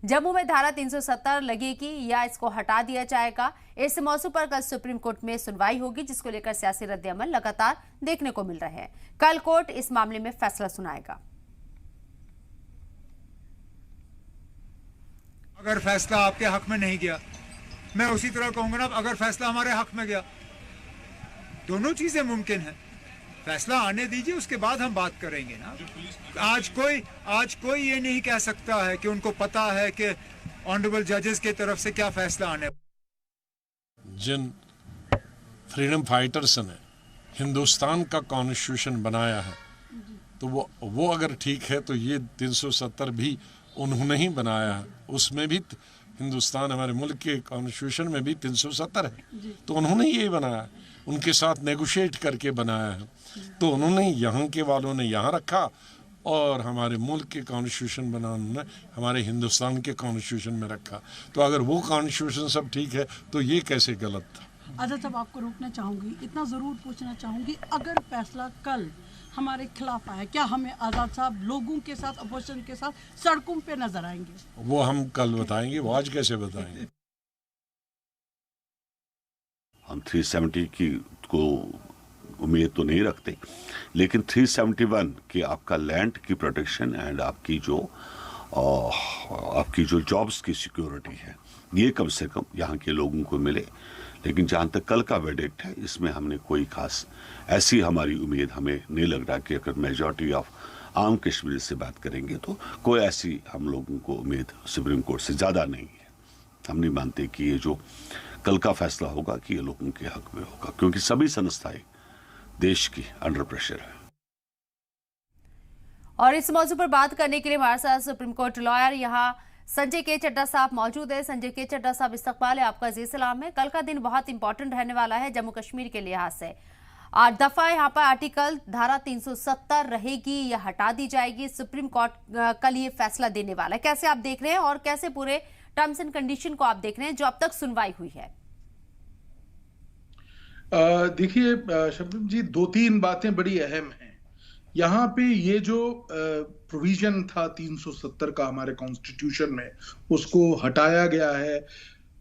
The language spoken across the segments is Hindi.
जम्मू में धारा 370 लगेगी या इसको हटा दिया जाएगा। इस मौजू पर कल सुप्रीम कोर्ट में सुनवाई होगी, जिसको लेकर सियासी रद्द-ए-अमल लगातार देखने को मिल रहे हैं। कल कोर्ट इस मामले में फैसला सुनाएगा। अगर फैसला आपके हक में नहीं गया, मैं उसी तरह कहूंगा ना, अगर फैसला हमारे हक में गया, दोनों चीजें मुमकिन है। फैसला आने दीजिए, उसके बाद हम बात करेंगे ना। आज कोई ये नहीं कह सकता है कि उनको पता है कि ऑनरेबल जजेस की तरफ से क्या फैसला आने। जिन फ्रीडम फाइटर्स ने हिंदुस्तान का कॉन्स्टिट्यूशन बनाया है, तो वो अगर ठीक है तो ये 370 भी उन्होंने ही बनाया है। उसमें भी हिंदुस्तान, हमारे मुल्क के कॉन्स्टिट्यूशन में भी 370 है, तो उन्होंने ये बनाया, उनके साथ नेगोशिएट करके बनाया है। तो उन्होंने यहाँ के वालों ने यहाँ रखा और हमारे मुल्क के कॉन्स्टिट्यूशन बनाने हमारे हिंदुस्तान के कॉन्स्टिट्यूशन में रखा। तो अगर वो कॉन्स्टिट्यूशन सब ठीक है तो ये कैसे गलत था। आजाद साहब, आपको रोकना चाहूँगी, इतना ज़रूर पूछना चाहूँगी, अगर फैसला कल हमारे खिलाफ आया, क्या हमें आज़ाद साहब लोगों के साथ, अपोजिशन के साथ सड़कों पे नजर आएंगे? वो हम कल बताएंगे, वो आज कैसे बताएंगे। हम 370 की को उम्मीद तो नहीं रखते, लेकिन 371 की आपका लैंड की प्रोटेक्शन एंड आपकी जो जॉब्स की सिक्योरिटी है, ये कम से कम यहाँ के लोगों को मिले। लेकिन जहाँ तक कल का वर्डिक्ट है, इसमें हमने कोई खास ऐसी हमारी उम्मीद हमें नहीं लग रहा कि अगर मेजॉरिटी ऑफ आम कश्मीर से बात करेंगे तो कोई ऐसी हम लोगों को उम्मीद सुप्रीम कोर्ट से ज़्यादा नहीं है। हम नहीं मानते कि ये जो कल का फैसला होगा कि ये लोगों के हक में होगा, क्योंकि सभी संस्थाएं देश की अंडर प्रेशर है। और इस मौजू पर बात करने के लिए हमारे साथ सुप्रीम कोर्ट लॉयर यहाँ संजय के चड्ढा साहब मौजूद है। संजय के चड्ढा साहब, इस्तकबाल है आपका, जी सलाम है। कल का दिन बहुत इंपॉर्टेंट रहने वाला है जम्मू कश्मीर के लिहाज से। 8 दफा यहाँ पर आर्टिकल धारा 370 रहेगी या हटा दी जाएगी, सुप्रीम कोर्ट कल ये फैसला देने वाला है। कैसे आप देख रहे हैं और कैसे पूरे टर्म्स एंड कंडीशन को आप देख रहे हैं जो अब तक सुनवाई हुई है? देखिए शबनम जी, 2-3 बातें बड़ी अहम हैं। यहाँ पे ये जो प्रोविजन था 370 का हमारे कॉन्स्टिट्यूशन में, उसको हटाया गया है,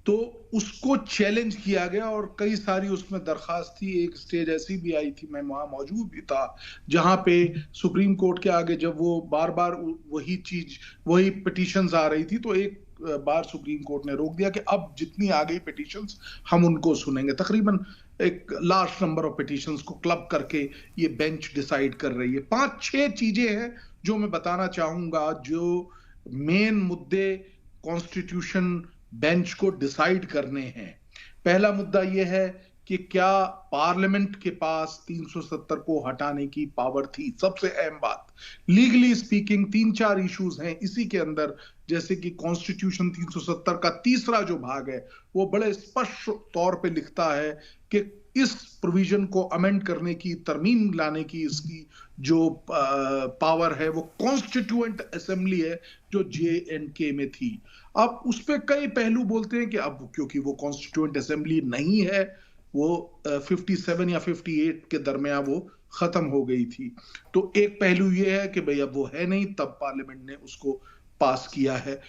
तो उसको चैलेंज किया गया और कई सारी उसमें दरखास्त थी। एक स्टेज ऐसी भी आई थी, मैं वहां मौजूद भी था, जहां पे सुप्रीम कोर्ट के आगे जब वो बार बार वही पिटीशंस आ रही थी, तो एक बार सुप्रीम कोर्ट ने रोक दिया कि अब जितनी आ गई पिटीशंस हम उनको सुनेंगे। तकरीबन एक लार्ज नंबर ऑफ पिटीशंस को क्लब करके ये बेंच डिसाइड कर रही है। 5-6 चीजें हैं जो मैं बताना चाहूंगा, जो मेन मुद्दे कॉन्स्टिट्यूशन बेंच को डिसाइड करने हैं। पहला मुद्दा यह है कि क्या पार्लियामेंट के पास 370 को हटाने की पावर थी। सबसे अहम बात, लीगली स्पीकिंग 3-4 इश्यूज हैं इसी के अंदर, जैसे कि कॉन्स्टिट्यूशन 370 का तीसरा जो भाग है वो बड़े स्पष्ट तौर पे लिखता है कि इस प्रोविजन को अमेंड करने की, तरमीम लाने की इसकी जो पावर है वो कॉन्स्टिट्यूएंट असेंबली है जो J&K में थी। अब उस पे कई पहलू बोलते हैं कि अब क्योंकि वो कॉन्स्टिट्यूएंट असेंबली नहीं है, वो 57 या 58 के दरमियान वो खत्म हो गई थी। तो एक पहलू ये है कि भाई अब वो है नहीं, तब पार्लियामेंट ने उसको पास किया है।